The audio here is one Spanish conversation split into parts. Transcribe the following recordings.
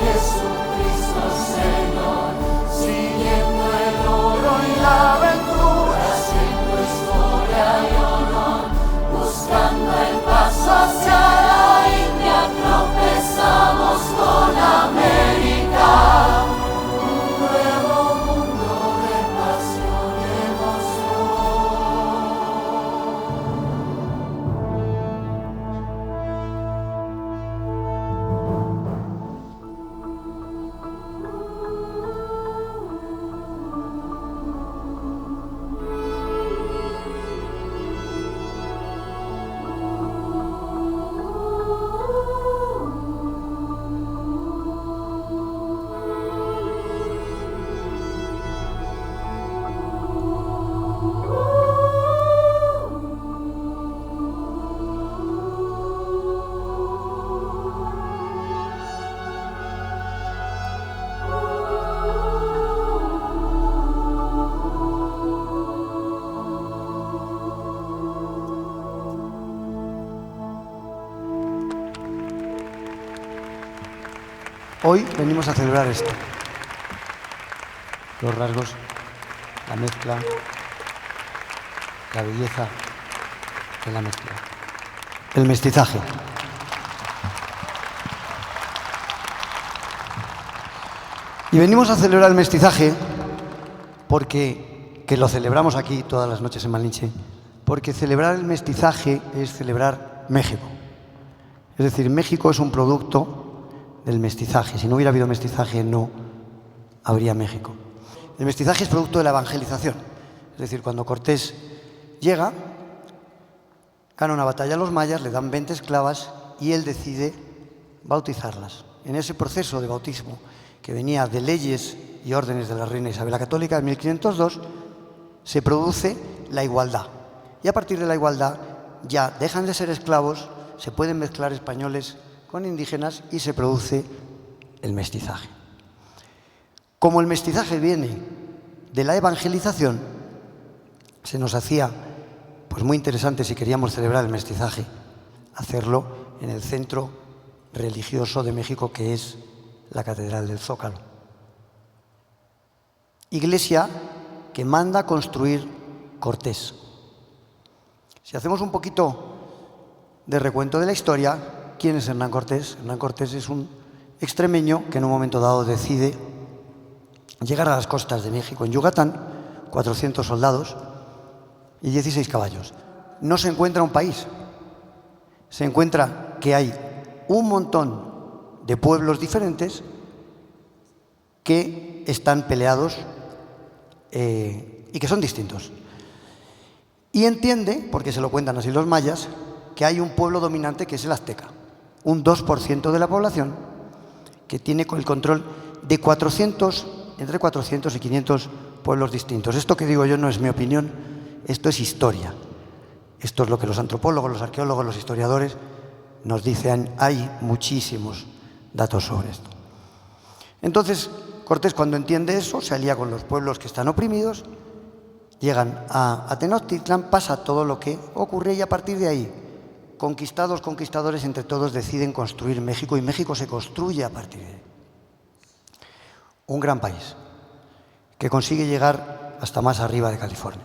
Jesucristo Señor, siguiendo el oro y la aventura, haciendo historia y honor, buscando el paso hacia la India, tropezamos con América. Un nuevo mundo de pasión y Hoy venimos a celebrar esto. Los rasgos, la mezcla, la belleza de la mezcla. El mestizaje. Y venimos a celebrar el mestizaje porque, que lo celebramos aquí todas las noches en Malinche, porque celebrar el mestizaje es celebrar México. Es decir, México es un producto del mestizaje. Si no hubiera habido mestizaje, no habría México. El mestizaje es producto de la evangelización. Es decir, cuando Cortés llega, gana una batalla a los mayas, le dan 20 esclavas y él decide bautizarlas. En ese proceso de bautismo, que venía de leyes y órdenes de la reina Isabel la Católica en 1502, se produce la igualdad. Y a partir de la igualdad ya dejan de ser esclavos, se pueden mezclar españoles con indígenas y se produce el mestizaje. Como el mestizaje viene de la evangelización, se nos hacía pues muy interesante, si queríamos celebrar el mestizaje, hacerlo en el centro religioso de México, que es la Catedral del Zócalo. Iglesia que manda construir Cortés. Si hacemos un poquito de recuento de la historia, ¿quién es Hernán Cortés? Hernán Cortés es un extremeño que en un momento dado decide llegar a las costas de México, en Yucatán, 400 soldados y 16 caballos. No se encuentra un país, se encuentra que hay un montón de pueblos diferentes que están peleados y que son distintos. Y entiende, porque se lo cuentan así los mayas, que hay un pueblo dominante que es el azteca, un 2% de la población que tiene el control de entre 400 y 500 pueblos distintos. Esto que digo yo no es mi opinión, esto es historia. Esto es lo que los antropólogos, los arqueólogos, los historiadores nos dicen. Hay muchísimos datos sobre esto. Entonces, Cortés, cuando entiende eso, se alía con los pueblos que están oprimidos, llegan a Tenochtitlan, pasa todo lo que ocurre y a partir de ahí, conquistadores, entre todos deciden construir México y México se construye a partir de ahí. Un gran país que consigue llegar hasta más arriba de California.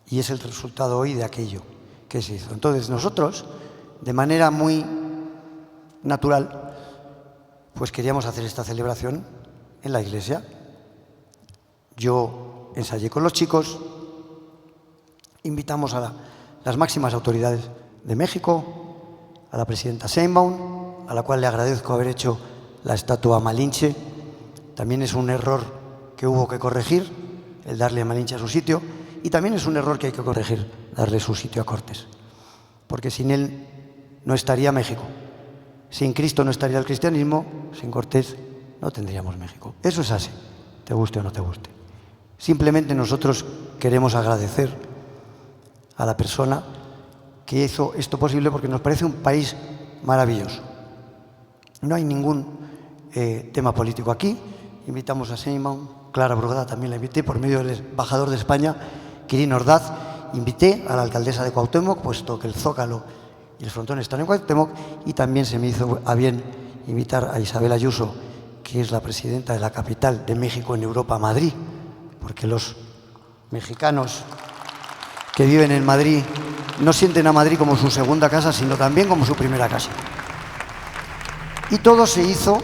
Y es el resultado hoy de aquello que se hizo. Entonces nosotros, de manera muy natural, pues queríamos hacer esta celebración en la iglesia. Yo ensayé con los chicos, invitamos a las máximas autoridades de México, a la presidenta Sheinbaum, a la cual le agradezco haber hecho la estatua Malinche. También es un error que hubo que corregir, el darle a Malinche a su sitio, y también es un error que hay que corregir, darle su sitio a Cortés. Porque sin él no estaría México. Sin Cristo no estaría el cristianismo, sin Cortés no tendríamos México. Eso es así, te guste o no te guste. Simplemente nosotros queremos agradecer a la persona que hizo esto posible porque nos parece un país maravilloso. No hay ningún tema político aquí. Invitamos a Sheinbaum, Clara Brugada también la invité por medio del embajador de España, Quirino Ordaz. Invité a la alcaldesa de Cuauhtémoc, puesto que el Zócalo y el frontón están en Cuauhtémoc, y también se me hizo a bien invitar a Isabel Ayuso, que es la presidenta de la capital de México en Europa, Madrid, porque los mexicanos que viven en Madrid no sienten a Madrid como su segunda casa, sino también como su primera casa. Y todo se hizo,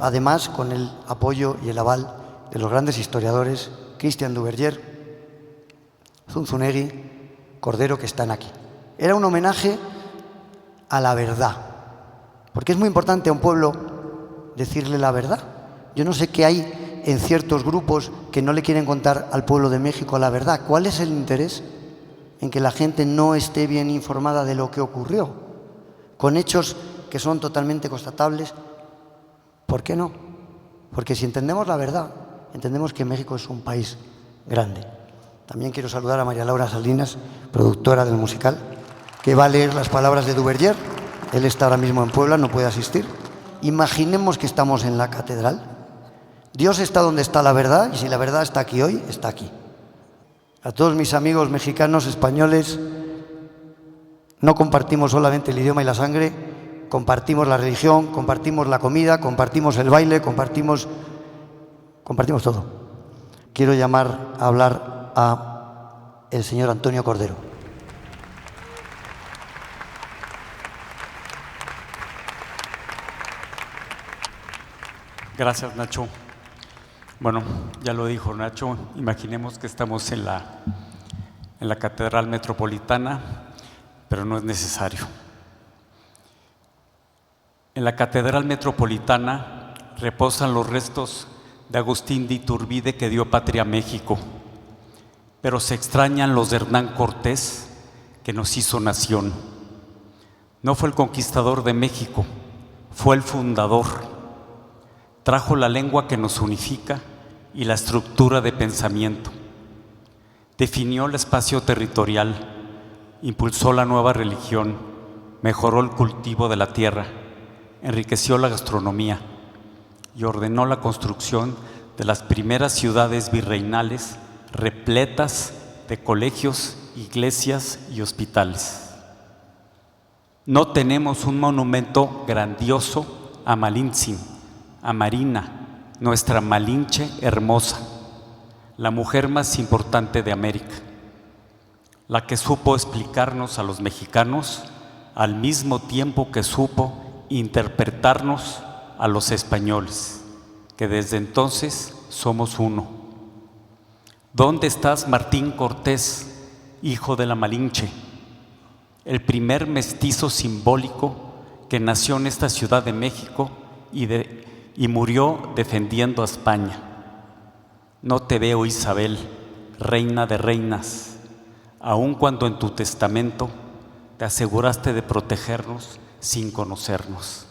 además, con el apoyo y el aval de los grandes historiadores Christian Duverger, Zunzunegui, Cordero, que están aquí. Era un homenaje a la verdad, porque es muy importante a un pueblo decirle la verdad. Yo no sé qué hay en ciertos grupos que no le quieren contar al pueblo de México la verdad. ¿Cuál es el interés en que la gente no esté bien informada de lo que ocurrió? Con hechos que son totalmente constatables. ¿Por qué no? Porque si entendemos la verdad, entendemos que México es un país grande. También quiero saludar a María Laura Salinas, productora del musical, que va a leer las palabras de Duverger. Él está ahora mismo en Puebla, no puede asistir. Imaginemos que estamos en la catedral. Dios está donde está la verdad, y si la verdad está aquí hoy, está aquí. A todos mis amigos mexicanos, españoles, no compartimos solamente el idioma y la sangre, compartimos la religión, compartimos la comida, compartimos el baile, compartimos todo. Quiero llamar a hablar a el señor Antonio Cordero. Gracias, Nacho. Bueno, ya lo dijo Nacho, imaginemos que estamos en la Catedral Metropolitana, pero no es necesario. En la Catedral Metropolitana reposan los restos de Agustín de Iturbide, que dio patria a México, pero se extrañan los de Hernán Cortés, que nos hizo nación. No fue el conquistador de México, fue el fundador. Trajo la lengua que nos unifica y la estructura de pensamiento. Definió el espacio territorial, impulsó la nueva religión, mejoró el cultivo de la tierra, enriqueció la gastronomía y ordenó la construcción de las primeras ciudades virreinales repletas de colegios, iglesias y hospitales. No tenemos un monumento grandioso a Malintzin, a Marina, nuestra Malinche hermosa, la mujer más importante de América, la que supo explicarnos a los mexicanos al mismo tiempo que supo interpretarnos a los españoles, que desde entonces somos uno. ¿Dónde estás, Martín Cortés, hijo de la Malinche, el primer mestizo simbólico que nació en esta Ciudad de México y murió defendiendo a España? No te veo, Isabel, reina de reinas, aun cuando en tu testamento te aseguraste de protegernos sin conocernos.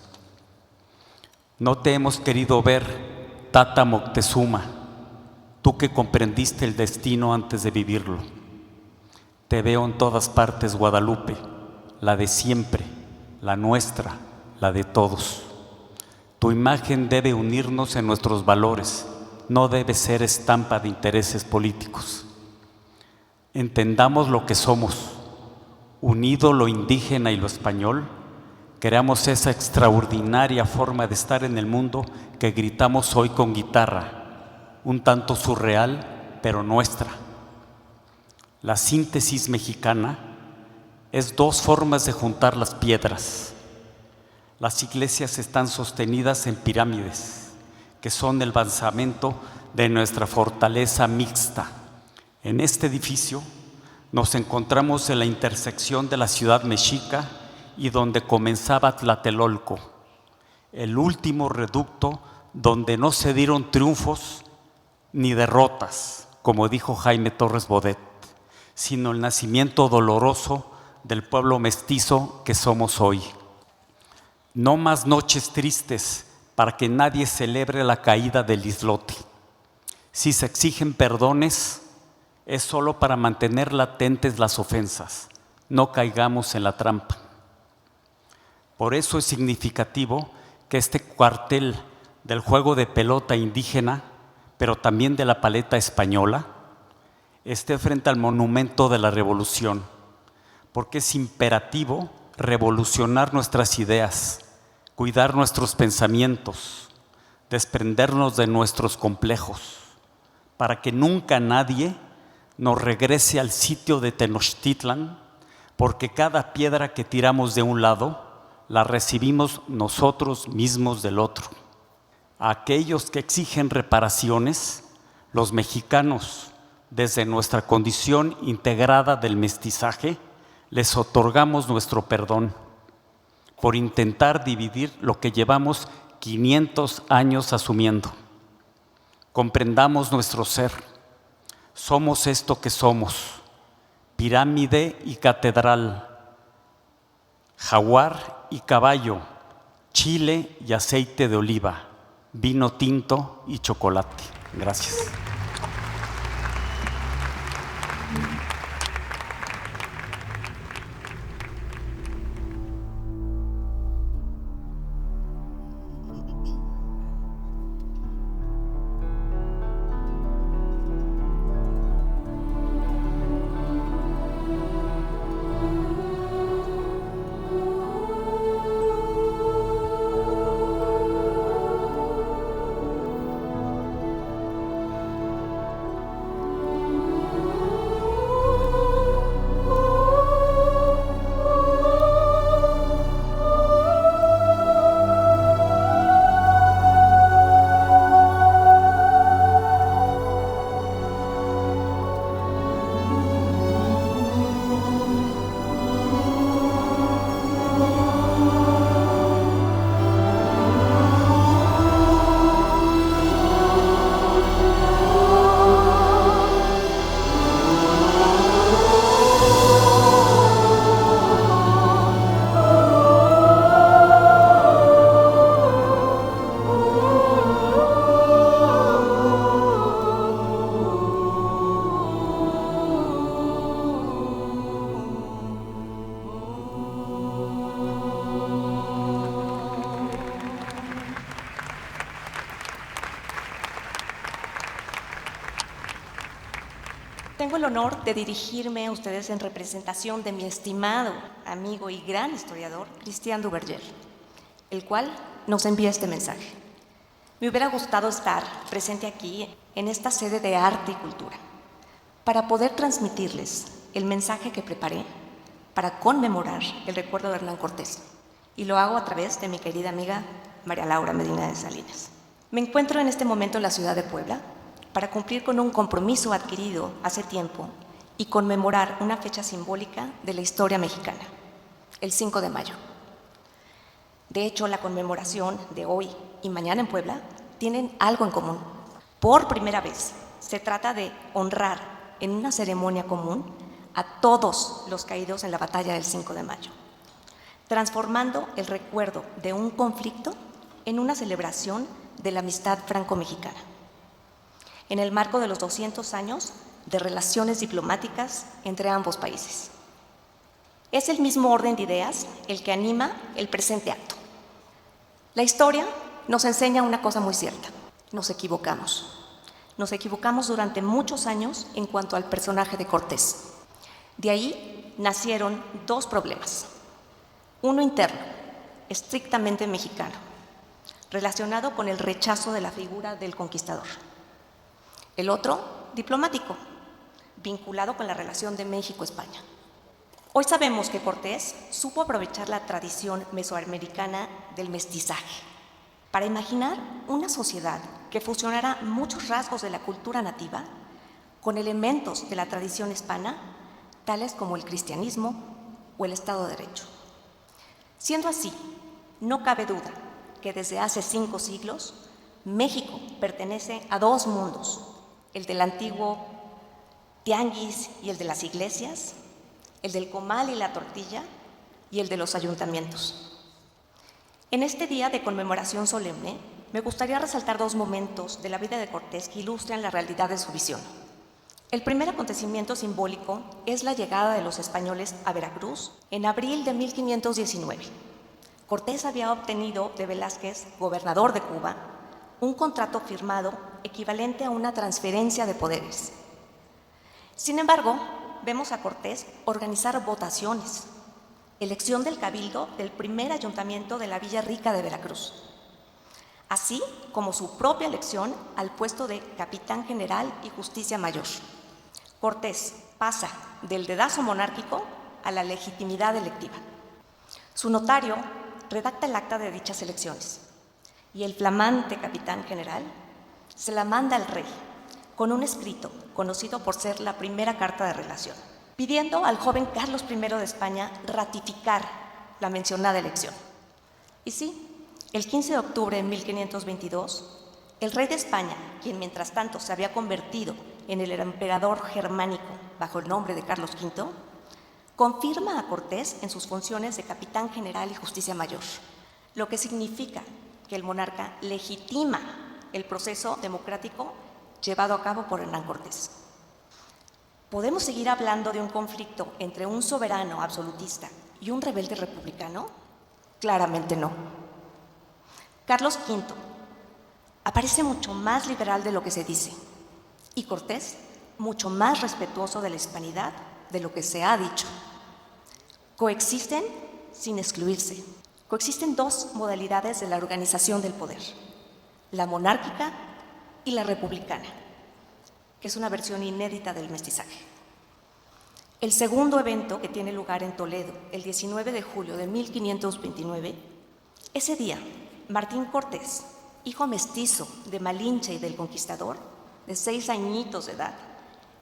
No te hemos querido ver, Tata Moctezuma, tú que comprendiste el destino antes de vivirlo. Te veo en todas partes, Guadalupe, la de siempre, la nuestra, la de todos. Tu imagen debe unirnos en nuestros valores, no debe ser estampa de intereses políticos. Entendamos lo que somos, unido lo indígena y lo español, creamos esa extraordinaria forma de estar en el mundo que gritamos hoy con guitarra, un tanto surreal, pero nuestra. La síntesis mexicana es dos formas de juntar las piedras. Las iglesias están sostenidas en pirámides, que son el basamento de nuestra fortaleza mixta. En este edificio nos encontramos en la intersección de la ciudad mexica y donde comenzaba Tlatelolco, el último reducto donde no se dieron triunfos ni derrotas, como dijo Jaime Torres Bodet, sino el nacimiento doloroso del pueblo mestizo que somos hoy. No más noches tristes para que nadie celebre la caída del islote. Si se exigen perdones, es solo para mantener latentes las ofensas. No caigamos en la trampa. Por eso es significativo que este cuartel del juego de pelota indígena, pero también de la paleta española, esté frente al monumento de la Revolución, porque es imperativo revolucionar nuestras ideas, cuidar nuestros pensamientos, desprendernos de nuestros complejos, para que nunca nadie nos regrese al sitio de Tenochtitlan, porque cada piedra que tiramos de un lado la recibimos nosotros mismos del otro. A aquellos que exigen reparaciones, los mexicanos, desde nuestra condición integrada del mestizaje, les otorgamos nuestro perdón por intentar dividir lo que llevamos 500 años asumiendo. Comprendamos nuestro ser. Somos esto que somos: pirámide y catedral, jaguar y caballo, chile y aceite de oliva, vino tinto y chocolate. Gracias. Tengo el honor de dirigirme a ustedes en representación de mi estimado amigo y gran historiador, Christian Duverger, el cual nos envía este mensaje. Me hubiera gustado estar presente aquí, en esta sede de arte y cultura, para poder transmitirles el mensaje que preparé para conmemorar el recuerdo de Hernán Cortés, y lo hago a través de mi querida amiga María Laura Medina de Salinas. Me encuentro en este momento en la ciudad de Puebla para cumplir con un compromiso adquirido hace tiempo y conmemorar una fecha simbólica de la historia mexicana, el 5 de mayo. De hecho, la conmemoración de hoy y mañana en Puebla tienen algo en común. Por primera vez, se trata de honrar en una ceremonia común a todos los caídos en la batalla del 5 de mayo, transformando el recuerdo de un conflicto en una celebración de la amistad franco-mexicana, en el marco de los 200 años de relaciones diplomáticas entre ambos países. Es el mismo orden de ideas el que anima el presente acto. La historia nos enseña una cosa muy cierta: nos equivocamos. Nos equivocamos durante muchos años en cuanto al personaje de Cortés. De ahí nacieron dos problemas. Uno interno, estrictamente mexicano, relacionado con el rechazo de la figura del conquistador. El otro, diplomático, vinculado con la relación de México-España. Hoy sabemos que Cortés supo aprovechar la tradición mesoamericana del mestizaje para imaginar una sociedad que fusionara muchos rasgos de la cultura nativa con elementos de la tradición hispana, tales como el cristianismo o el Estado de Derecho. Siendo así, no cabe duda que desde hace 5 siglos, México pertenece a dos mundos: el del antiguo tianguis y el de las iglesias, el del comal y la tortilla y el de los ayuntamientos. En este día de conmemoración solemne, me gustaría resaltar dos momentos de la vida de Cortés que ilustran la realidad de su visión. El primer acontecimiento simbólico es la llegada de los españoles a Veracruz en abril de 1519. Cortés había obtenido de Velázquez, gobernador de Cuba, un contrato firmado equivalente a una transferencia de poderes. Sin embargo, vemos a Cortés organizar votaciones, elección del cabildo del primer ayuntamiento de la Villa Rica de Veracruz, así como su propia elección al puesto de capitán general y justicia mayor. Cortés pasa del dedazo monárquico a la legitimidad electiva. Su notario redacta el acta de dichas elecciones y el flamante capitán general se la manda al rey con un escrito conocido por ser la primera carta de relación, pidiendo al joven Carlos I de España ratificar la mencionada elección. Y sí, el 15 de octubre de 1522, el rey de España, quien mientras tanto se había convertido en el emperador germánico bajo el nombre de Carlos V, confirma a Cortés en sus funciones de capitán general y justicia mayor, lo que significa que el monarca legitima el proceso democrático llevado a cabo por Hernán Cortés. ¿Podemos seguir hablando de un conflicto entre un soberano absolutista y un rebelde republicano? Claramente no. Carlos V aparece mucho más liberal de lo que se dice y Cortés mucho más respetuoso de la hispanidad de lo que se ha dicho. Coexisten sin excluirse. Coexisten dos modalidades de la organización del poder, la monárquica y la republicana, que es una versión inédita del mestizaje. El segundo evento, que tiene lugar en Toledo el 19 de julio de 1529, ese día, Martín Cortés, hijo mestizo de Malinche y del Conquistador, de 6 añitos de edad,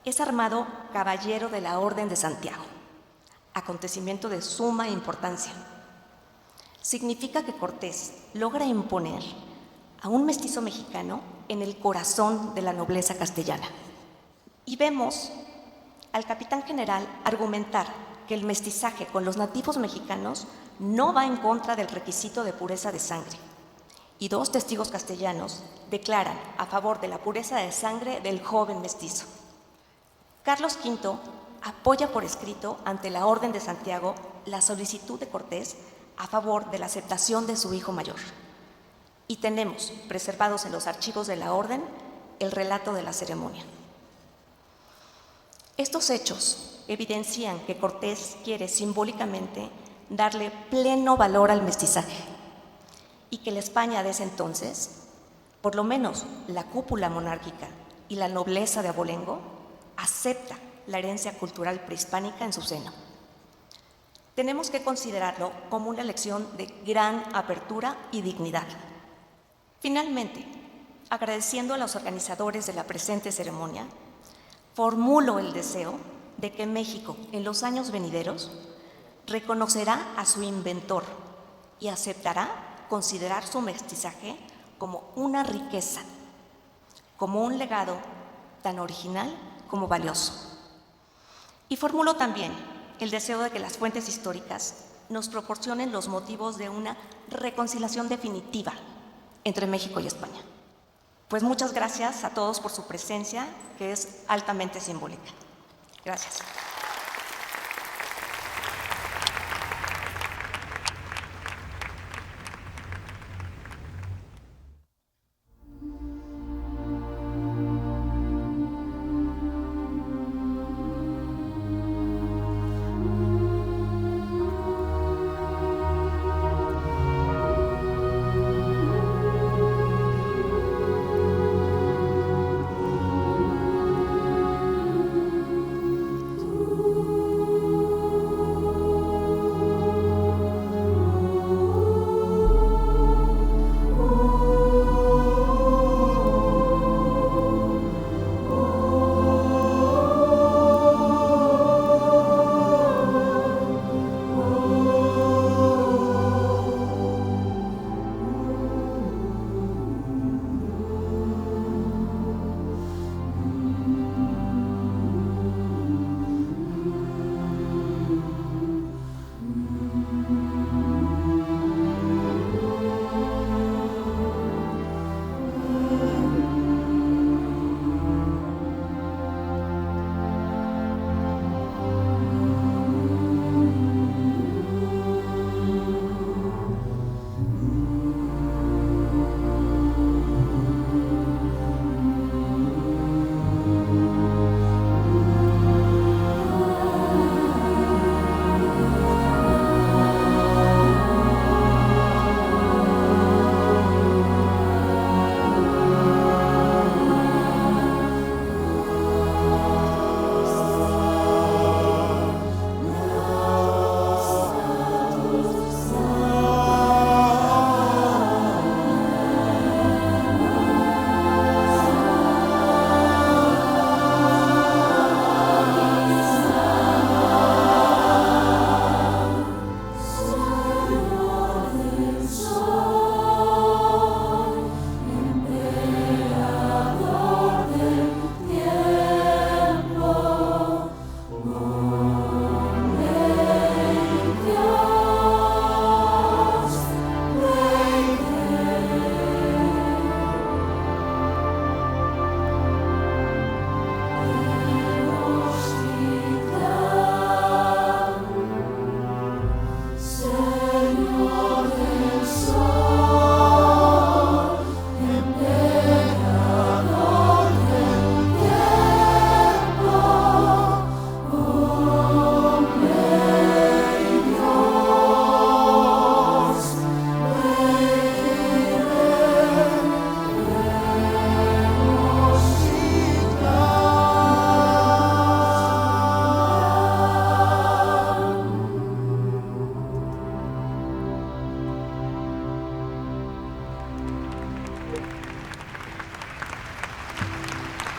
es armado caballero de la Orden de Santiago, acontecimiento de suma importancia. Significa que Cortés logra imponer a un mestizo mexicano en el corazón de la nobleza castellana. Y vemos al capitán general argumentar que el mestizaje con los nativos mexicanos no va en contra del requisito de pureza de sangre. Y 2 testigos castellanos declaran a favor de la pureza de sangre del joven mestizo. Carlos V apoya por escrito ante la Orden de Santiago la solicitud de Cortés a favor de la aceptación de su hijo mayor. Y tenemos preservados en los archivos de la Orden el relato de la ceremonia. Estos hechos evidencian que Cortés quiere simbólicamente darle pleno valor al mestizaje y que la España de ese entonces, por lo menos la cúpula monárquica y la nobleza de abolengo, acepta la herencia cultural prehispánica en su seno. Tenemos que considerarlo como una elección de gran apertura y dignidad. Finalmente, agradeciendo a los organizadores de la presente ceremonia, formulo el deseo de que México, en los años venideros, reconocerá a su inventor y aceptará considerar su mestizaje como una riqueza, como un legado tan original como valioso. Y formulo también el deseo de que las fuentes históricas nos proporcionen los motivos de una reconciliación definitiva entre México y España. Pues muchas gracias a todos por su presencia, que es altamente simbólica. Gracias. Tú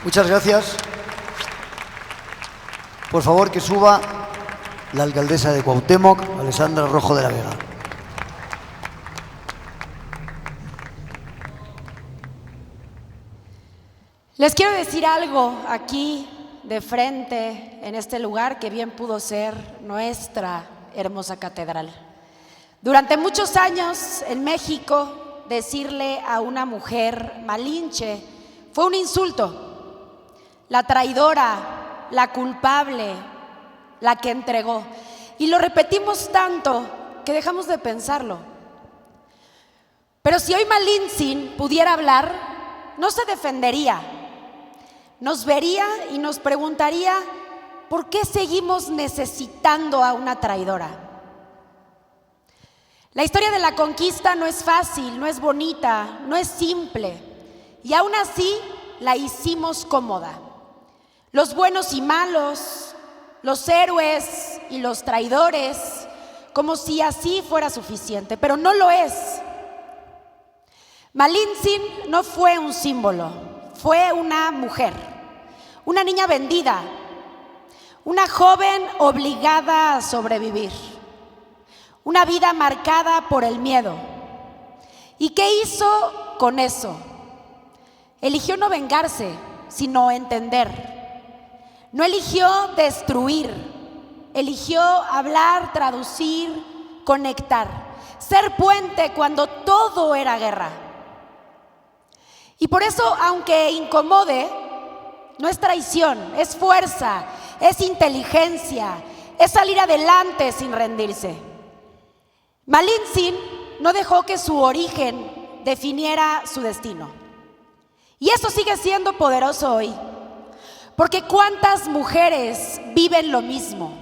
Muchas gracias. Por favor, que suba la alcaldesa de Cuauhtémoc, Alessandra Rojo de la Vega. Les quiero decir algo aquí de frente, en este lugar que bien pudo ser nuestra hermosa catedral. Durante muchos años en México, decirle a una mujer Malinche fue un insulto. La traidora, la culpable, la que entregó. Y lo repetimos tanto que dejamos de pensarlo. Pero si hoy Malintzin pudiera hablar, no se defendería. Nos vería y nos preguntaría ¿por qué seguimos necesitando a una traidora? La historia de la conquista no es fácil, no es bonita, no es simple. Y aún así la hicimos cómoda. Los buenos y malos, los héroes y los traidores, como si así fuera suficiente, pero no lo es. Malintzin no fue un símbolo, fue una mujer, una niña vendida, una joven obligada a sobrevivir, una vida marcada por el miedo. ¿Y qué hizo con eso? Eligió no vengarse, sino entender. No eligió destruir, eligió hablar, traducir, conectar, ser puente cuando todo era guerra. Y por eso, aunque incomode, no es traición, es fuerza, es inteligencia, es salir adelante sin rendirse. Malintzin no dejó que su origen definiera su destino. Y eso sigue siendo poderoso hoy. Porque ¿cuántas mujeres viven lo mismo?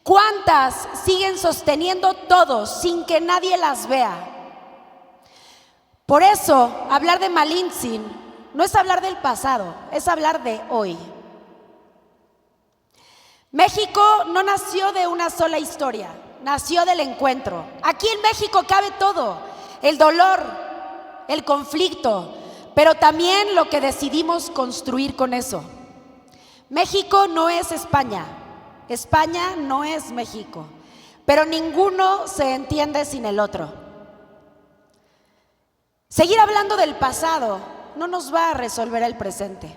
¿Cuántas siguen sosteniendo todo sin que nadie las vea? Por eso, hablar de Malintzin no es hablar del pasado, es hablar de hoy. México no nació de una sola historia, nació del encuentro. Aquí en México cabe todo, el dolor, el conflicto, pero también lo que decidimos construir con eso. México no es España, España no es México, pero ninguno se entiende sin el otro. Seguir hablando del pasado no nos va a resolver el presente.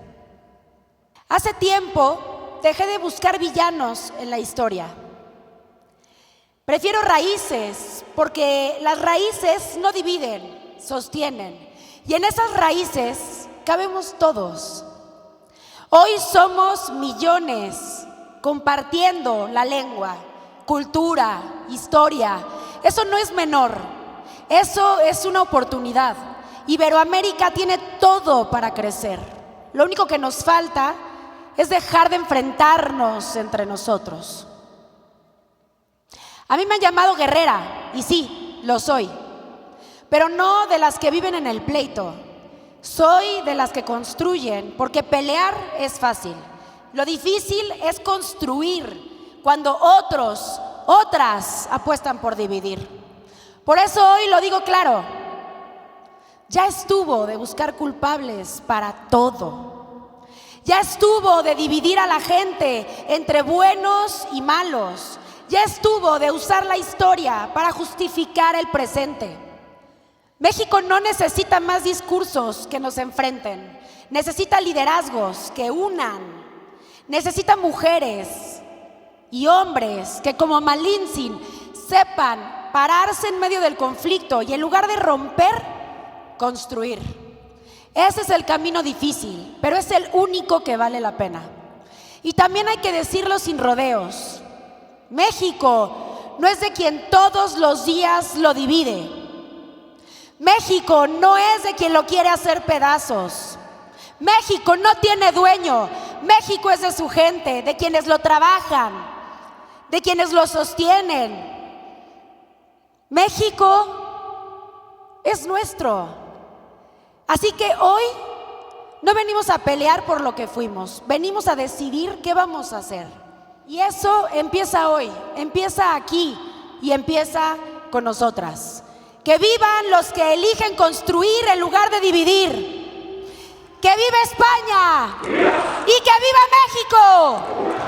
Hace tiempo dejé de buscar villanos en la historia. Prefiero raíces, porque las raíces no dividen, sostienen. Y en esas raíces cabemos todos. Hoy somos millones compartiendo la lengua, cultura, historia. Eso no es menor, eso es una oportunidad. Iberoamérica tiene todo para crecer. Lo único que nos falta es dejar de enfrentarnos entre nosotros. A mí me han llamado guerrera, y sí, lo soy. Pero no de las que viven en el pleito. Soy de las que construyen, porque pelear es fácil. Lo difícil es construir cuando otras apuestan por dividir. Por eso hoy lo digo claro. Ya estuvo de buscar culpables para todo. Ya estuvo de dividir a la gente entre buenos y malos. Ya estuvo de usar la historia para justificar el presente. México no necesita más discursos que nos enfrenten, necesita liderazgos que unan, necesita mujeres y hombres que como Malintzin sepan pararse en medio del conflicto y en lugar de romper, construir. Ese es el camino difícil, pero es el único que vale la pena. Y también hay que decirlo sin rodeos. México no es de quien todos los días lo divide. México no es de quien lo quiere hacer pedazos. México no tiene dueño. México es de su gente, de quienes lo trabajan, de quienes lo sostienen. México es nuestro. Así que hoy no venimos a pelear por lo que fuimos, venimos a decidir qué vamos a hacer. Y eso empieza hoy, empieza aquí y empieza con nosotras. Que vivan los que eligen construir en lugar de dividir. ¡Que viva España! ¡Y que viva México!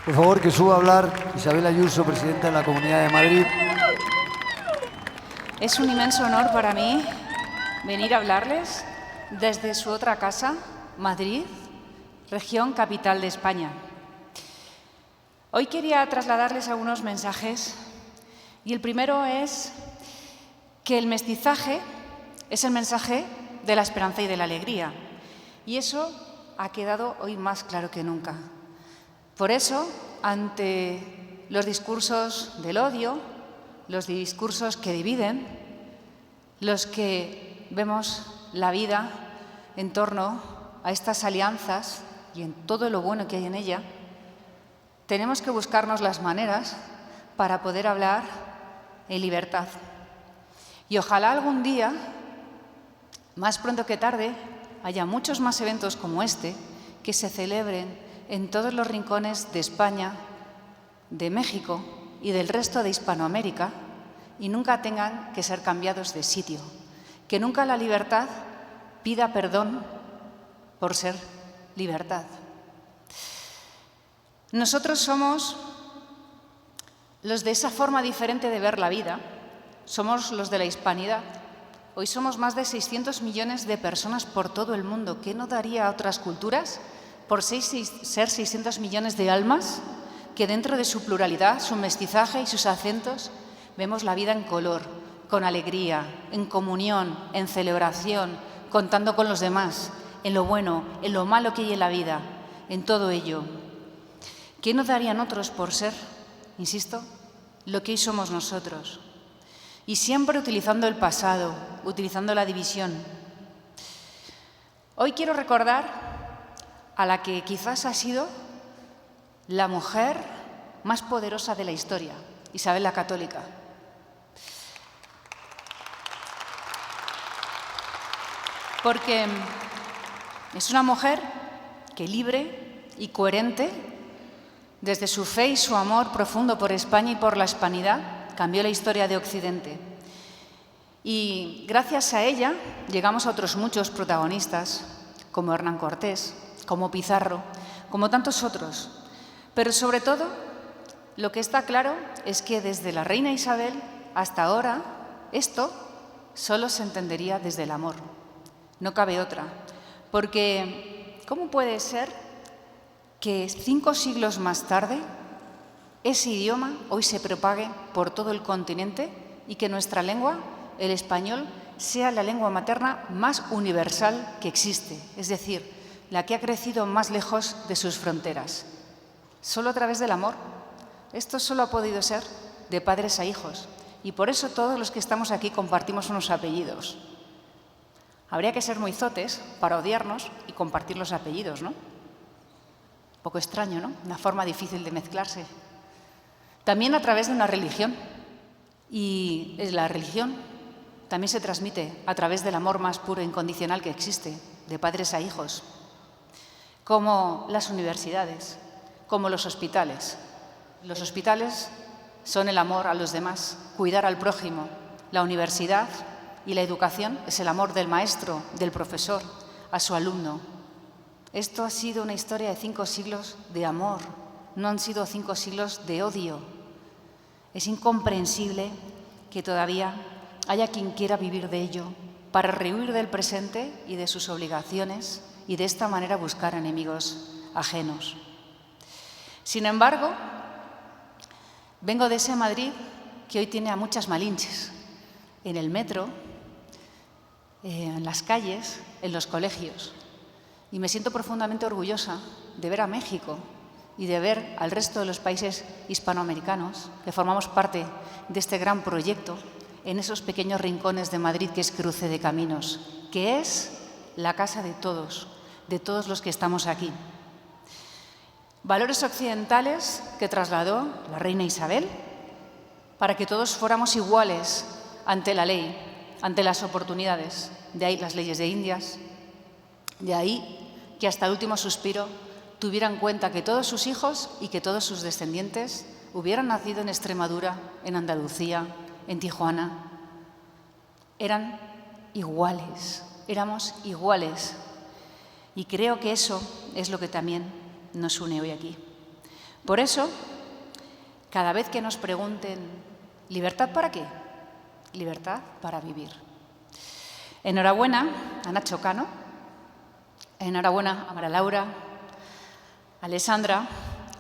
Por favor, que suba a hablar Isabel Ayuso, presidenta de la Comunidad de Madrid. Es un inmenso honor para mí venir a hablarles desde su otra casa, Madrid, región capital de España. Hoy quería trasladarles algunos mensajes y el primero es que el mestizaje es el mensaje de la esperanza y de la alegría. Y eso ha quedado hoy más claro que nunca. Por eso, ante los discursos del odio, los discursos que dividen, los que vemos la vida en torno a estas alianzas y en todo lo bueno que hay en ella, tenemos que buscarnos las maneras para poder hablar en libertad. Y ojalá algún día, más pronto que tarde, haya muchos más eventos como este que se celebren en todos los rincones de España, de México y del resto de Hispanoamérica y nunca tengan que ser cambiados de sitio. Que nunca la libertad pida perdón por ser libertad. Nosotros somos los de esa forma diferente de ver la vida, somos los de la hispanidad. Hoy somos más de 600 millones de personas por todo el mundo. ¿Qué no daría a otras culturas por ser 600 millones de almas que dentro de su pluralidad, su mestizaje y sus acentos vemos la vida en color, con alegría, en comunión, en celebración, contando con los demás, en lo bueno, en lo malo que hay en la vida, en todo ello? ¿Qué nos darían otros por ser, insisto, lo que hoy somos nosotros? Y siempre utilizando el pasado, utilizando la división. Hoy quiero recordar a la que quizás ha sido la mujer más poderosa de la historia, Isabel la Católica. Porque es una mujer que libre y coherente, desde su fe y su amor profundo por España y por la hispanidad, cambió la historia de Occidente. Y gracias a ella llegamos a otros muchos protagonistas, como Hernán Cortés, como Pizarro, como tantos otros. Pero sobre todo, lo que está claro es que desde la reina Isabel hasta ahora, esto solo se entendería desde el amor. No cabe otra. Porque, ¿cómo puede ser que 5 siglos más tarde ese idioma hoy se propague por todo el continente y que nuestra lengua, el español, sea la lengua materna más universal que existe? Es decir, la que ha crecido más lejos de sus fronteras. Solo a través del amor. Esto solo ha podido ser de padres a hijos. Y por eso todos los que estamos aquí compartimos unos apellidos. Habría que ser muy zotes para odiarnos y compartir los apellidos, ¿no? Un poco extraño, ¿no? Una forma difícil de mezclarse. También a través de una religión. Y la religión también se transmite a través del amor más puro e incondicional que existe, de padres a hijos. Como las universidades, como los hospitales. Los hospitales son el amor a los demás, cuidar al prójimo. La universidad y la educación es el amor del maestro, del profesor, a su alumno. Esto ha sido una historia de 5 siglos de amor, no han sido 5 siglos de odio. Es incomprensible que todavía haya quien quiera vivir de ello para rehuir del presente y de sus obligaciones y de esta manera buscar enemigos ajenos. Sin embargo, vengo de ese Madrid que hoy tiene a muchas malinches, en el metro, en las calles, en los colegios. Y me siento profundamente orgullosa de ver a México y de ver al resto de los países hispanoamericanos que formamos parte de este gran proyecto en esos pequeños rincones de Madrid que es Cruce de Caminos, que es la casa de todos los que estamos aquí. Valores occidentales que trasladó la reina Isabel para que todos fuéramos iguales ante la ley, ante las oportunidades. De ahí las leyes de Indias, de ahí que hasta el último suspiro tuviera en cuenta que todos sus hijos y que todos sus descendientes hubieran nacido en Extremadura, en Andalucía, en Tijuana. Eran iguales, éramos iguales. Y creo que eso es lo que también nos une hoy aquí. Por eso, cada vez que nos pregunten, ¿libertad para qué? Libertad para vivir. Enhorabuena a Nacho Cano, enhorabuena a María Laura, a Alessandra,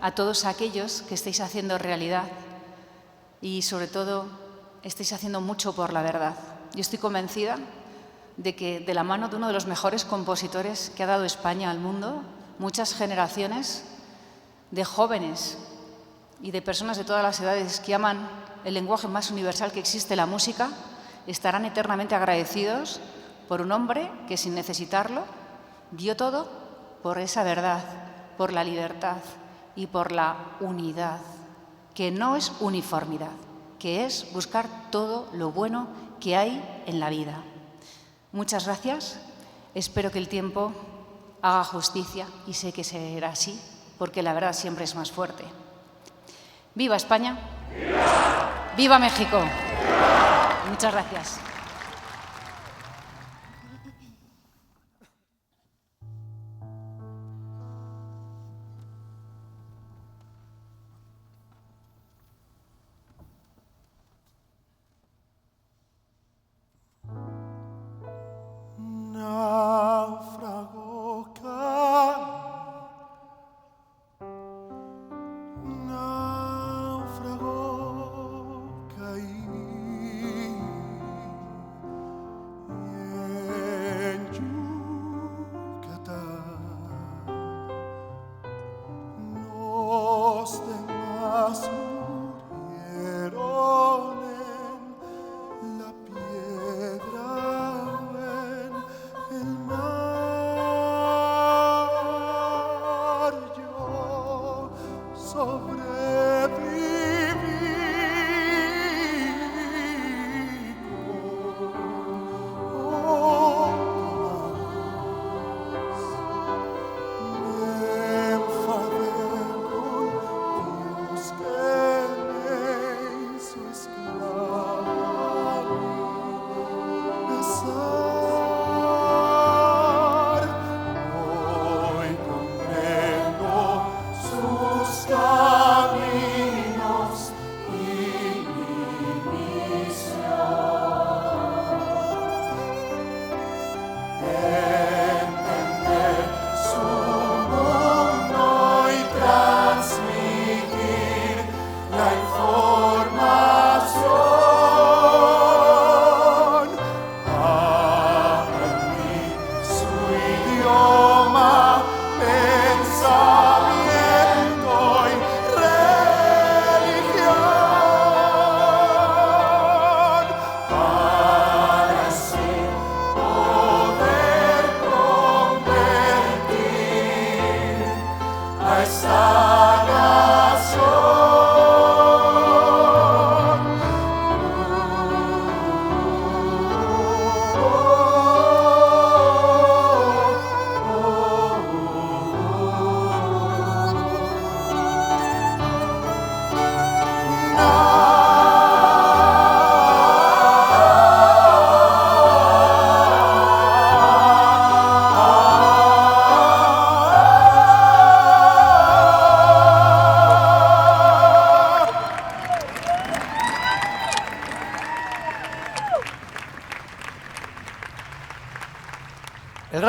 a todos aquellos que estáis haciendo realidad y sobre todo estáis haciendo mucho por la verdad. Yo estoy convencida de que de la mano de uno de los mejores compositores que ha dado España al mundo, muchas generaciones de jóvenes y de personas de todas las edades que aman el lenguaje más universal que existe, la música, estarán eternamente agradecidos por un hombre que sin necesitarlo dio todo por esa verdad, por la libertad y por la unidad, que no es uniformidad, que es buscar todo lo bueno que hay en la vida. Muchas gracias. Espero que el tiempo haga justicia y sé que será así, porque la verdad siempre es más fuerte. ¡Viva España! ¡Viva! ¡Viva México! ¡Viva! Muchas gracias. Náufrago caí, náufrago caí.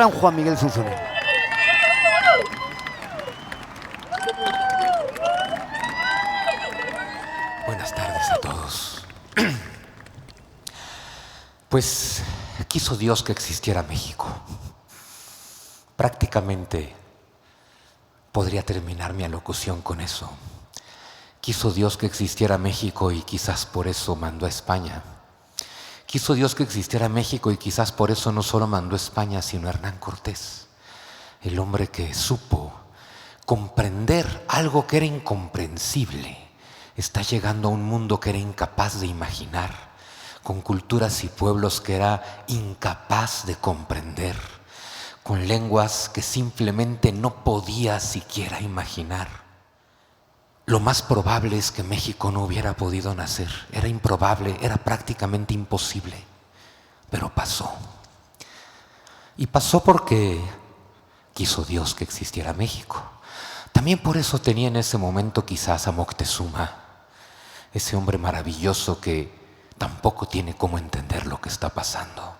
gran Juan Miguel Zunzunegui. Buenas tardes a todos. Pues quiso Dios que existiera México. Prácticamente podría terminar mi alocución con eso. Quiso Dios que existiera México y quizás por eso mandó a España. Quiso Dios que existiera México y quizás por eso no solo mandó a España, sino a Hernán Cortés, el hombre que supo comprender algo que era incomprensible. Está llegando a un mundo que era incapaz de imaginar, con culturas y pueblos que era incapaz de comprender, con lenguas que simplemente no podía siquiera imaginar. Lo más probable es que México no hubiera podido nacer. Era improbable, era prácticamente imposible. Pero pasó. Y pasó porque quiso Dios que existiera México. También por eso tenía en ese momento quizás a Moctezuma, ese hombre maravilloso que tampoco tiene cómo entender lo que está pasando.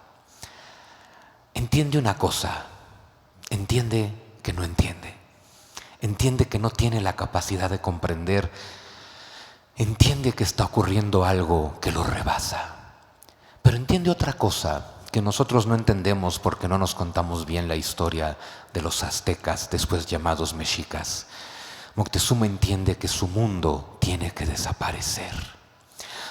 Entiende una cosa, entiende que no entiende. Entiende que no tiene la capacidad de comprender, entiende que está ocurriendo algo que lo rebasa. Pero entiende otra cosa que nosotros no entendemos porque no nos contamos bien la historia de los aztecas, después llamados mexicas. Moctezuma entiende que su mundo tiene que desaparecer.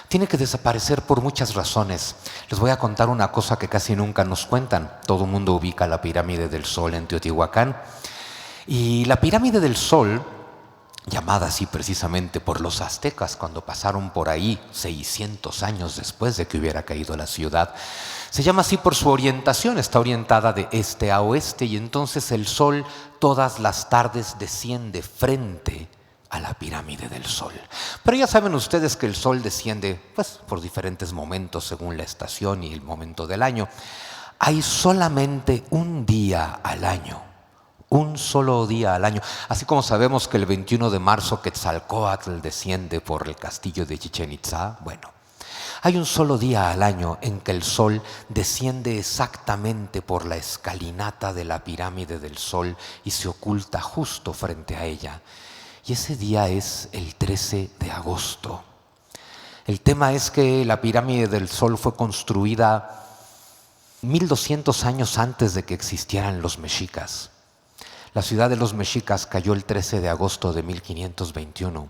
Tiene que desaparecer por muchas razones. Les voy a contar una cosa que casi nunca nos cuentan. Todo el mundo ubica la pirámide del Sol en Teotihuacán. Y la pirámide del Sol, llamada así precisamente por los aztecas cuando pasaron por ahí 600 años después de que hubiera caído la ciudad, se llama así por su orientación, está orientada de este a oeste y entonces el Sol todas las tardes desciende frente a la pirámide del Sol. Pero ya saben ustedes que el Sol desciende pues, por diferentes momentos según la estación y el momento del año. Hay solamente un día al año. Un solo día al año. Así como sabemos que el 21 de marzo Quetzalcóatl desciende por el castillo de Chichén Itzá, bueno, hay un solo día al año en que el Sol desciende exactamente por la escalinata de la pirámide del Sol y se oculta justo frente a ella. Y ese día es el 13 de agosto. El tema es que la pirámide del Sol fue construida 1200 años antes de que existieran los mexicas. La ciudad de los mexicas cayó el 13 de agosto de 1521.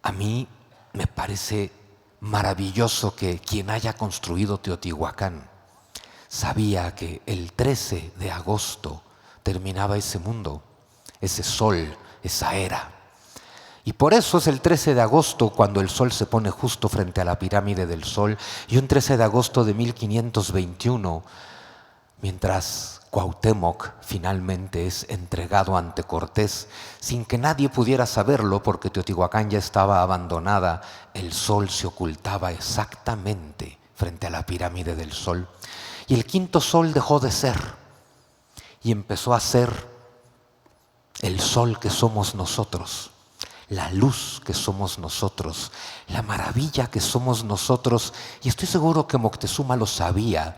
A mí me parece maravilloso que quien haya construido Teotihuacán sabía que el 13 de agosto terminaba ese mundo, ese sol, esa era. Y por eso es el 13 de agosto cuando el sol se pone justo frente a la pirámide del Sol. Y un 13 de agosto de 1521, mientras Cuauhtémoc finalmente es entregado ante Cortés, sin que nadie pudiera saberlo porque Teotihuacán ya estaba abandonada, el sol se ocultaba exactamente frente a la pirámide del Sol. Y el quinto sol dejó de ser y empezó a ser el sol que somos nosotros, la luz que somos nosotros, la maravilla que somos nosotros. Y estoy seguro que Moctezuma lo sabía.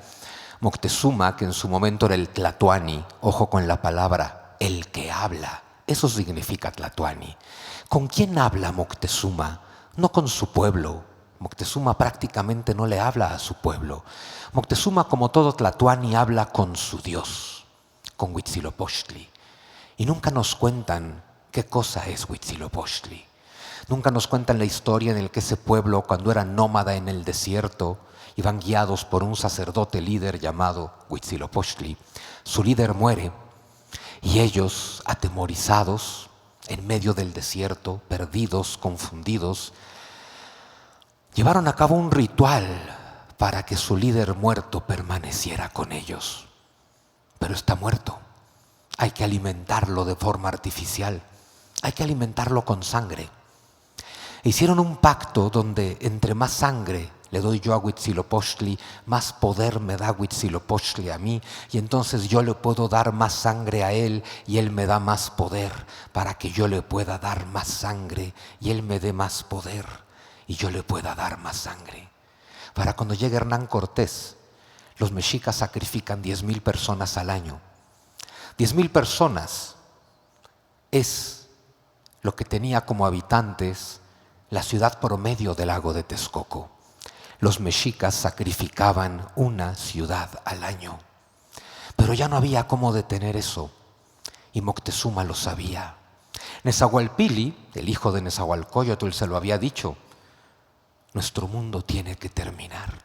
Moctezuma, que en su momento era el Tlatoani, ojo con la palabra, el que habla, eso significa Tlatoani. ¿Con quién habla Moctezuma? No con su pueblo. Moctezuma prácticamente no le habla a su pueblo. Moctezuma, como todo Tlatoani, habla con su Dios, con Huitzilopochtli. Y nunca nos cuentan qué cosa es Huitzilopochtli. Nunca nos cuentan la historia en la que ese pueblo, cuando era nómada en el desierto, iban guiados por un sacerdote líder llamado Huitzilopochtli. Su líder muere y ellos, atemorizados, en medio del desierto, perdidos, confundidos, llevaron a cabo un ritual para que su líder muerto permaneciera con ellos. Pero está muerto. Hay que alimentarlo de forma artificial. Hay que alimentarlo con sangre. Hicieron un pacto donde entre más sangre le doy yo a Huitzilopochtli, más poder me da Huitzilopochtli a mí, y entonces yo le puedo dar más sangre a él y él me da más poder para que yo le pueda dar más sangre y él me dé más poder y yo le pueda dar más sangre. Para cuando llegue Hernán Cortés, los mexicas sacrifican 10,000 personas al año. 10,000 personas es lo que tenía como habitantes la ciudad promedio del lago de Texcoco. Los mexicas sacrificaban una ciudad al año. Pero ya no había cómo detener eso, y Moctezuma lo sabía. Nezahualpili, el hijo de Nezahualcóyotl, se lo había dicho: nuestro mundo tiene que terminar.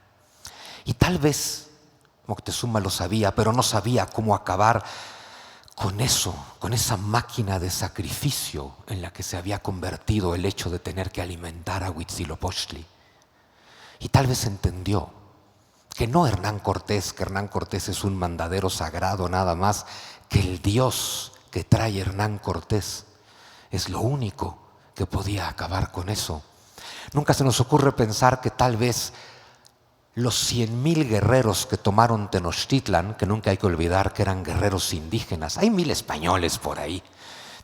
Y tal vez Moctezuma lo sabía, pero no sabía cómo acabar con eso, con esa máquina de sacrificio en la que se había convertido el hecho de tener que alimentar a Huitzilopochtli. Y tal vez entendió que no Hernán Cortés, que Hernán Cortés es un mandadero sagrado nada más, que el Dios que trae Hernán Cortés es lo único que podía acabar con eso. Nunca se nos ocurre pensar que tal vez los 100,000 guerreros que tomaron Tenochtitlan, que nunca hay que olvidar que eran guerreros indígenas, hay 1,000 españoles por ahí.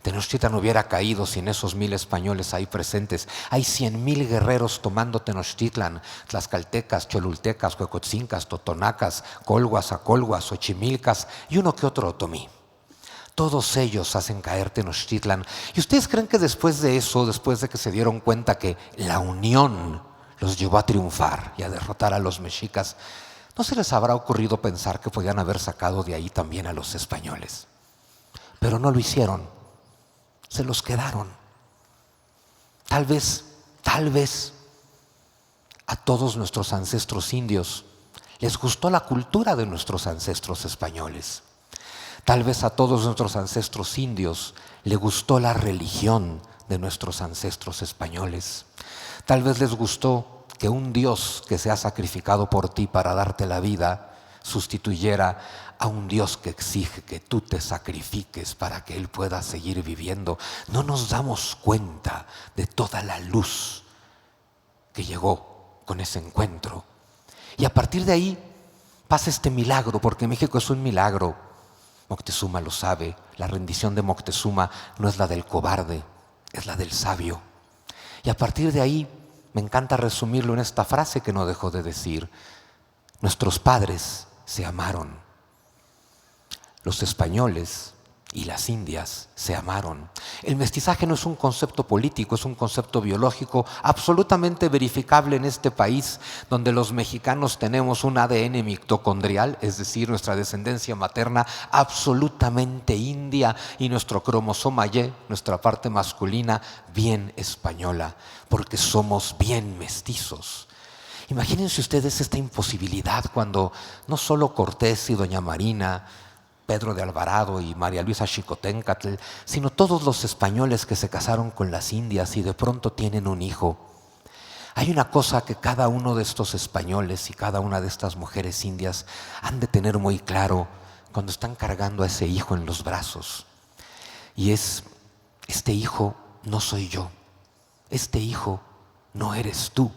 Tenochtitlan hubiera caído sin esos 1,000 españoles ahí presentes. Hay 100,000 guerreros tomando Tenochtitlan: tlaxcaltecas, cholultecas, huecotzincas, totonacas, colhuas, acolhuas, ochimilcas y uno que otro otomí. Todos ellos hacen caer Tenochtitlan. ¿Y ustedes creen que después de eso, después de que se dieron cuenta que la unión los llevó a triunfar y a derrotar a los mexicas, no se les habrá ocurrido pensar que podían haber sacado de ahí también a los españoles? Pero no lo hicieron. Se los quedaron. Tal vez a todos nuestros ancestros indios les gustó la cultura de nuestros ancestros españoles. Tal vez a todos nuestros ancestros indios les gustó la religión de nuestros ancestros españoles. Tal vez les gustó que un Dios que se ha sacrificado por ti para darte la vida sustituyera a un Dios que exige que tú te sacrifiques para que Él pueda seguir viviendo. No nos damos cuenta de toda la luz que llegó con ese encuentro. Y a partir de ahí pasa este milagro, porque México es un milagro. Moctezuma lo sabe. La rendición de Moctezuma no es la del cobarde, es la del sabio. Y a partir de ahí me encanta resumirlo en esta frase que no dejó de decir: nuestros padres se amaron. Los españoles y las indias se amaron. El mestizaje no es un concepto político, es un concepto biológico absolutamente verificable en este país, donde los mexicanos tenemos un ADN mitocondrial, es decir, nuestra descendencia materna absolutamente india, y nuestro cromosoma Y, nuestra parte masculina, bien española, porque somos bien mestizos. Imagínense ustedes esta imposibilidad cuando no solo Cortés y doña Marina, Pedro de Alvarado y María Luisa Xicoténcatl, sino todos los españoles que se casaron con las indias y de pronto tienen un hijo. Hay una cosa que cada uno de estos españoles y cada una de estas mujeres indias han de tener muy claro cuando están cargando a ese hijo en los brazos. Y es: este hijo no soy yo, este hijo no eres tú,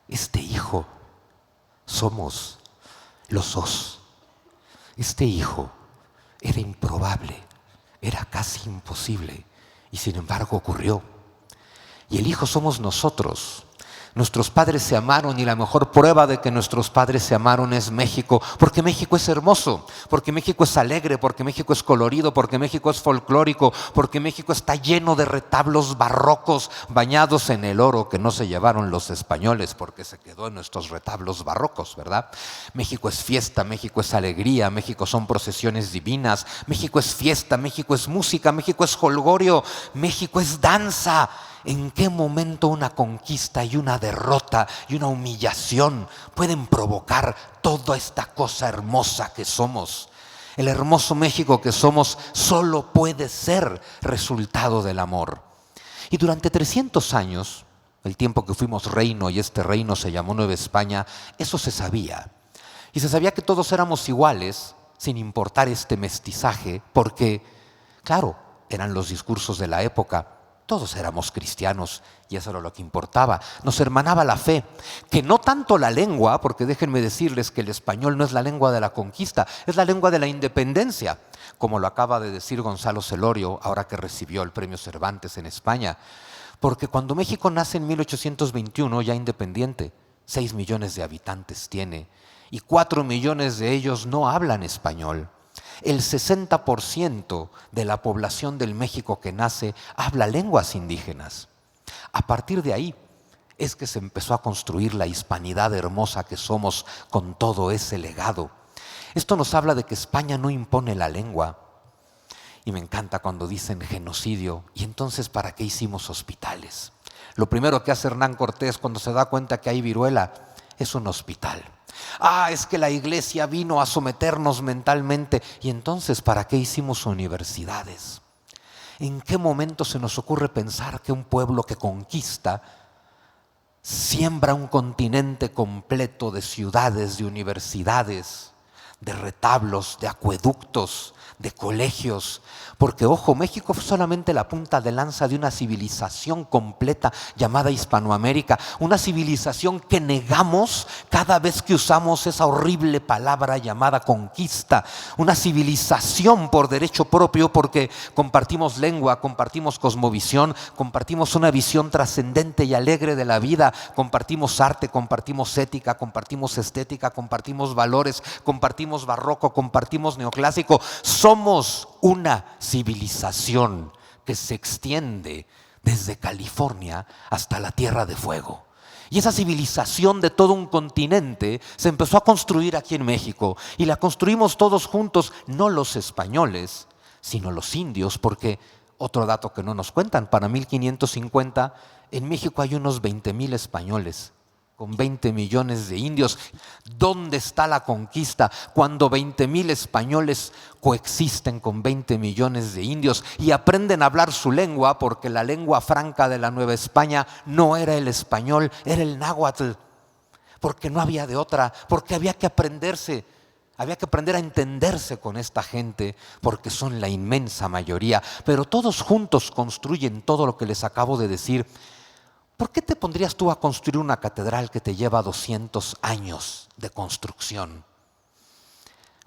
este hijo somos los dos. Este hijo era improbable, era casi imposible, y sin embargo ocurrió. Y el hijo somos nosotros. Nuestros padres se amaron, y la mejor prueba de que nuestros padres se amaron es México, porque México es hermoso, porque México es alegre, porque México es colorido, porque México es folclórico, porque México está lleno de retablos barrocos bañados en el oro que no se llevaron los españoles porque se quedó en nuestros retablos barrocos, ¿verdad? México es fiesta, México es alegría, México son procesiones divinas, México es fiesta, México es música, México es jolgorio, México es danza. ¿En qué momento una conquista y una derrota y una humillación pueden provocar toda esta cosa hermosa que somos? El hermoso México que somos solo puede ser resultado del amor. Y durante 300 años, el tiempo que fuimos reino y este reino se llamó Nueva España, eso se sabía. Y se sabía que todos éramos iguales, sin importar este mestizaje, porque, claro, eran los discursos de la época. Todos éramos cristianos y eso era lo que importaba. Nos hermanaba la fe, que no tanto la lengua, porque déjenme decirles que el español no es la lengua de la conquista, es la lengua de la independencia, como lo acaba de decir Gonzalo Celorio, ahora que recibió el premio Cervantes en España. Porque cuando México nace en 1821, ya independiente, 6 millones de habitantes tiene, y 4 millones de ellos no hablan español. El 60% de la población del México que nace habla lenguas indígenas. A partir de ahí es que se empezó a construir la hispanidad hermosa que somos con todo ese legado. Esto nos habla de que España no impone la lengua. Y me encanta cuando dicen genocidio. ¿Y entonces para qué hicimos hospitales? Lo primero que hace Hernán Cortés cuando se da cuenta que hay viruela es un hospital. Es que la iglesia vino a someternos mentalmente. ¿Y entonces para qué hicimos universidades? ¿En qué momento se nos ocurre pensar que un pueblo que conquista siembra un continente completo de ciudades, de universidades, de retablos, de acueductos, de colegios? Porque, ojo, México fue solamente la punta de lanza de una civilización completa llamada Hispanoamérica, una civilización que negamos cada vez que usamos esa horrible palabra llamada conquista, una civilización por derecho propio porque compartimos lengua, compartimos cosmovisión, compartimos una visión trascendente y alegre de la vida, compartimos arte, compartimos ética, compartimos estética, compartimos valores, compartimos barroco, compartimos neoclásico. Somos una civilización que se extiende desde California hasta la Tierra de Fuego. Y esa civilización de todo un continente se empezó a construir aquí en México. Y la construimos todos juntos, no los españoles, sino los indios, porque otro dato que no nos cuentan, para 1550 en México hay unos 20,000 españoles con 20 millones de indios. ¿Dónde está la conquista cuando 20,000 españoles coexisten con 20 millones de indios y aprenden a hablar su lengua? Porque la lengua franca de la Nueva España no era el español, era el náhuatl. Porque no había de otra, porque había que aprender a entenderse con esta gente, porque son la inmensa mayoría. Pero todos juntos construyen todo lo que les acabo de decir. ¿Por qué te pondrías tú a construir una catedral que te lleva 200 años de construcción?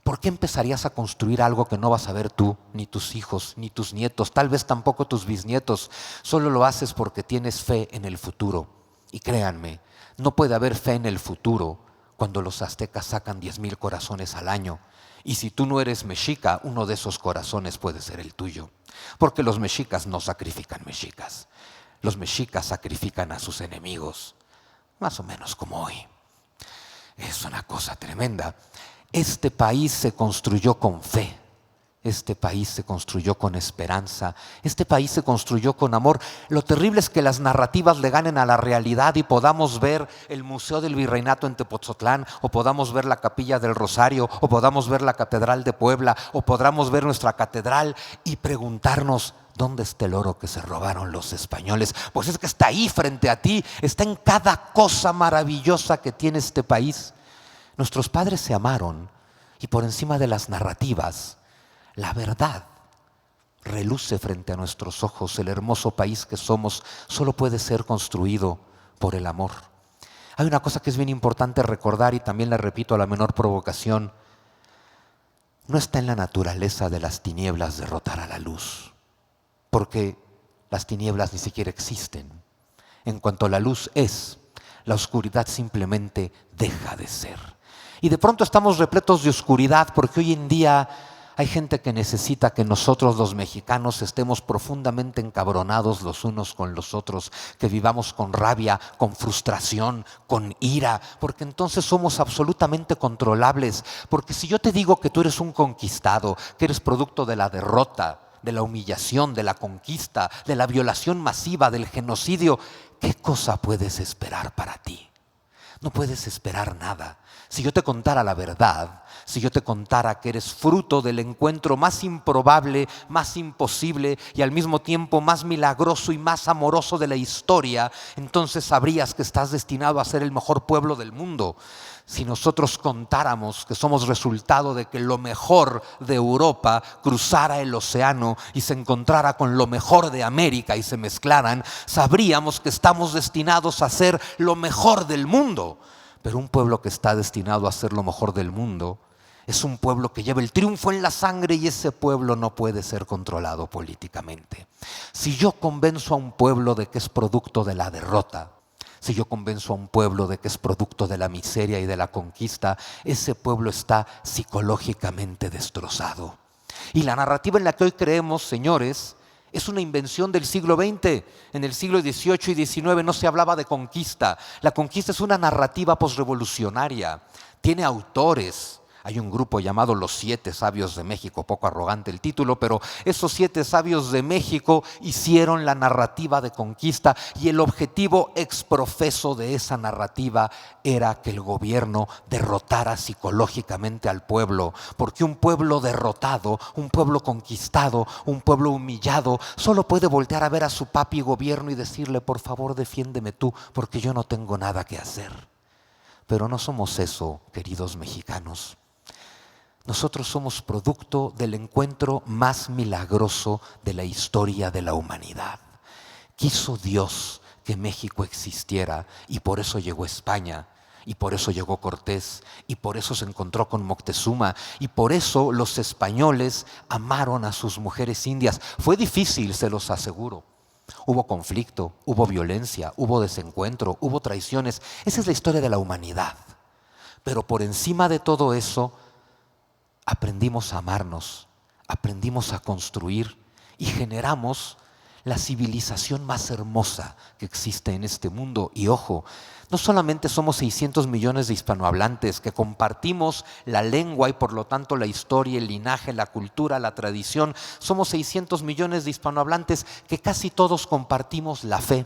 ¿Por qué empezarías a construir algo que no vas a ver tú, ni tus hijos, ni tus nietos, tal vez tampoco tus bisnietos? Solo lo haces porque tienes fe en el futuro. Y créanme, no puede haber fe en el futuro cuando los aztecas sacan 10,000 corazones al año. Y si tú no eres mexica, uno de esos corazones puede ser el tuyo. Porque los mexicas no sacrifican mexicas. Los mexicas sacrifican a sus enemigos, más o menos como hoy. Es una cosa tremenda. Este país se construyó con fe, este país se construyó con esperanza, este país se construyó con amor. Lo terrible es que las narrativas le ganen a la realidad y podamos ver el Museo del Virreinato en Tepoztlán, o podamos ver la Capilla del Rosario, o podamos ver la Catedral de Puebla, o podamos ver nuestra catedral y preguntarnos: ¿dónde está el oro que se robaron los españoles? Pues es que está ahí frente a ti, está en cada cosa maravillosa que tiene este país. Nuestros padres se amaron y por encima de las narrativas, la verdad reluce frente a nuestros ojos. El hermoso país que somos solo puede ser construido por el amor. Hay una cosa que es bien importante recordar y también la repito a la menor provocación. No está en la naturaleza de las tinieblas derrotar a la luz. Porque las tinieblas ni siquiera existen. En cuanto la luz es, la oscuridad simplemente deja de ser. Y de pronto estamos repletos de oscuridad porque hoy en día hay gente que necesita que nosotros los mexicanos estemos profundamente encabronados los unos con los otros, que vivamos con rabia, con frustración, con ira, porque entonces somos absolutamente controlables. Porque si yo te digo que tú eres un conquistado, que eres producto de la derrota, de la humillación, de la conquista, de la violación masiva, del genocidio, ¿qué cosa puedes esperar para ti? No puedes esperar nada. Si yo te contara la verdad, si yo te contara que eres fruto del encuentro más improbable, más imposible y al mismo tiempo más milagroso y más amoroso de la historia, entonces sabrías que estás destinado a ser el mejor pueblo del mundo. Si nosotros contáramos que somos resultado de que lo mejor de Europa cruzara el océano y se encontrara con lo mejor de América y se mezclaran, sabríamos que estamos destinados a ser lo mejor del mundo. Pero un pueblo que está destinado a ser lo mejor del mundo es un pueblo que lleva el triunfo en la sangre, y ese pueblo no puede ser controlado políticamente. Si yo convenzo a un pueblo de que es producto de la derrota, Si yo convenzo a un pueblo de que es producto de la miseria y de la conquista, ese pueblo está psicológicamente destrozado. Y la narrativa en la que hoy creemos, señores, es una invención del siglo XX. En el siglo XVIII y XIX no se hablaba de conquista. La conquista es una narrativa posrevolucionaria. Tiene autores. Hay un grupo llamado Los Siete Sabios de México, poco arrogante el título, pero esos 7 sabios de México hicieron la narrativa de conquista y el objetivo exprofeso de esa narrativa era que el gobierno derrotara psicológicamente al pueblo, porque un pueblo derrotado, un pueblo conquistado, un pueblo humillado, solo puede voltear a ver a su papi gobierno y decirle: por favor, defiéndeme tú, porque yo no tengo nada que hacer. Pero no somos eso, queridos mexicanos. Nosotros somos producto del encuentro más milagroso de la historia de la humanidad. Quiso Dios que México existiera y por eso llegó España, y por eso llegó Cortés, y por eso se encontró con Moctezuma, y por eso los españoles amaron a sus mujeres indias. Fue difícil, se los aseguro. Hubo conflicto, hubo violencia, hubo desencuentro, hubo traiciones. Esa es la historia de la humanidad. Pero por encima de todo eso, aprendimos a amarnos, aprendimos a construir y generamos la civilización más hermosa que existe en este mundo. Y ojo, no solamente somos 600 millones de hispanohablantes que compartimos la lengua y por lo tanto la historia, el linaje, la cultura, la tradición. Somos 600 millones de hispanohablantes que casi todos compartimos la fe.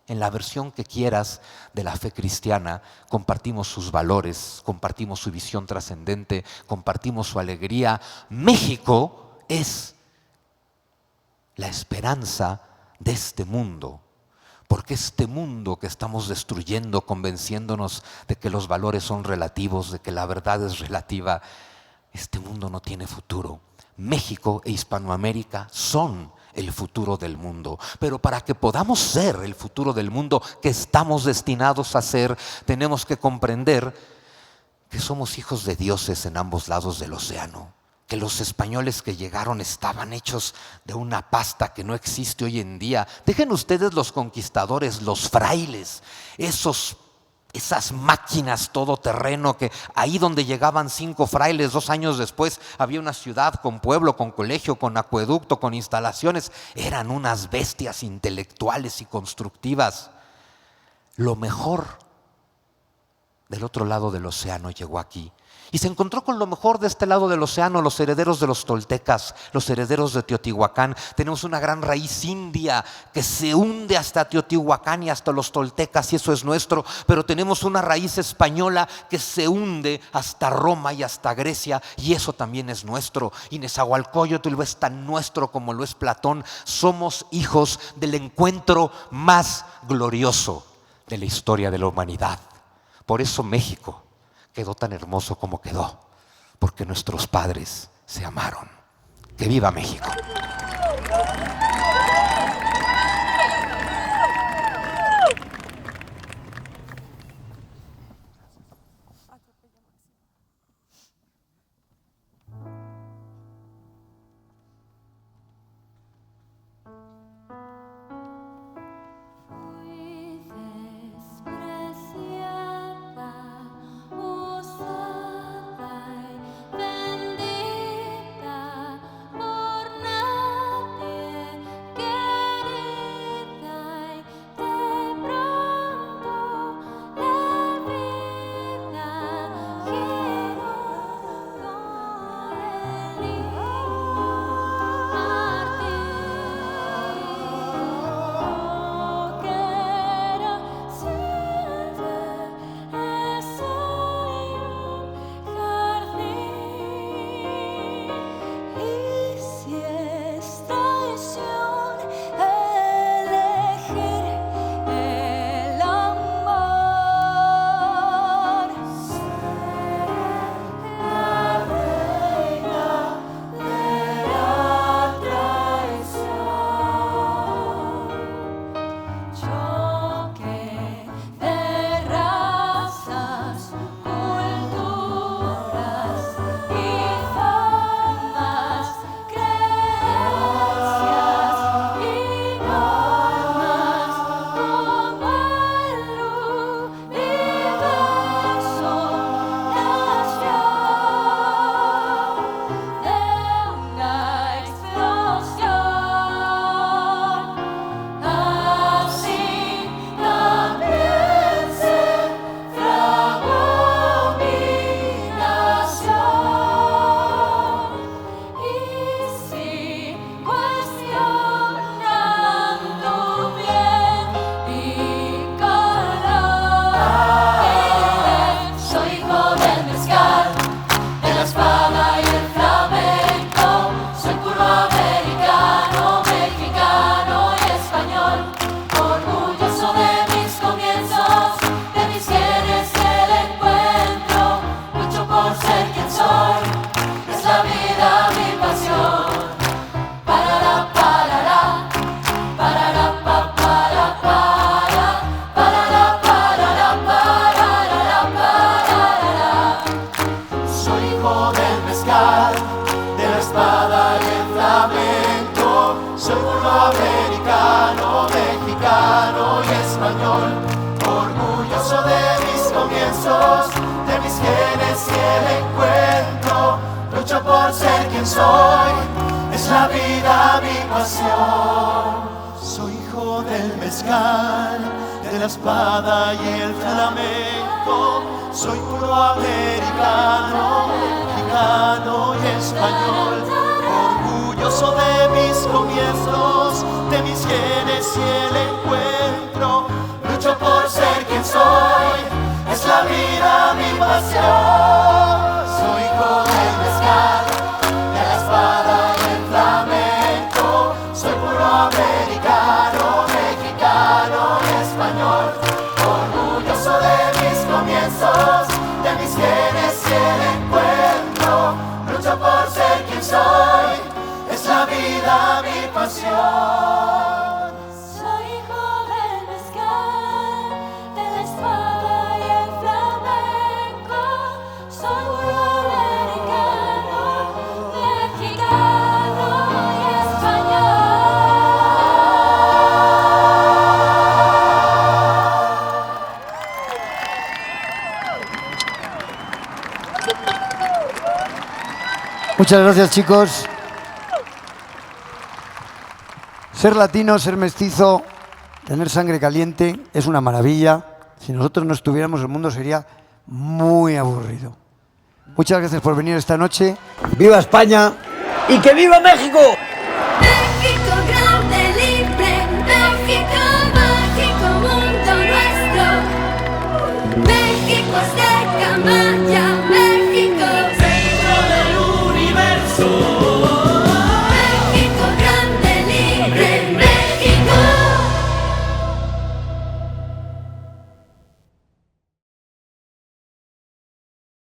En la versión que quieras de la fe cristiana, compartimos sus valores, compartimos su visión trascendente, compartimos su alegría. México es la esperanza de este mundo, porque este mundo que estamos destruyendo, convenciéndonos de que los valores son relativos, de que la verdad es relativa, este mundo no tiene futuro. México e Hispanoamérica son el futuro del mundo, pero para que podamos ser el futuro del mundo que estamos destinados a ser, tenemos que comprender que somos hijos de dioses en ambos lados del océano, que los españoles que llegaron estaban hechos de una pasta que no existe hoy en día. Dejen ustedes los conquistadores, los frailes, esas máquinas todoterreno que ahí donde llegaban 5 frailes, 2 años después había una ciudad con pueblo, con colegio, con acueducto, con instalaciones. Eran unas bestias intelectuales y constructivas. Lo mejor del otro lado del océano llegó aquí. Y se encontró con lo mejor de este lado del océano, los herederos de los toltecas, los herederos de Teotihuacán. Tenemos una gran raíz india que se hunde hasta Teotihuacán y hasta los toltecas, y eso es nuestro. Pero tenemos una raíz española que se hunde hasta Roma y hasta Grecia, y eso también es nuestro. Y Nezahualcóyotl es tan nuestro como lo es Platón. Somos hijos del encuentro más glorioso de la historia de la humanidad. Por eso México quedó tan hermoso como quedó, porque nuestros padres se amaron. ¡Que viva México! Bendita por Soy puro americano, mexicano y español, orgulloso de mis comienzos, de mis genes y el encuentro. Lucho por ser quien soy, es la vida mi pasión. Soy hijo del mezcal, de la espada y el flamenco. Soy puro americano, mexicano y español, orgulloso de mis comienzos, de mis genes y el encuentro. Lucho por ser quien soy, es la vida mi pasión. Soy hijo del mezcal, de la espada y el flamenco. Soy puro americano, mexicano y español, orgulloso de mis comienzos, de mis genes y el encuentro. Lucho por ser quien soy, es la vida mi pasión. Soy hijo del mezcal, de la espada y el flamenco. Soy puro americano, mexicano y español. Muchas gracias, chicos. Ser latino, ser mestizo, tener sangre caliente es una maravilla. Si nosotros no estuviéramos, el mundo sería muy aburrido. Muchas gracias por venir esta noche. ¡Viva España! ¡Y que viva México!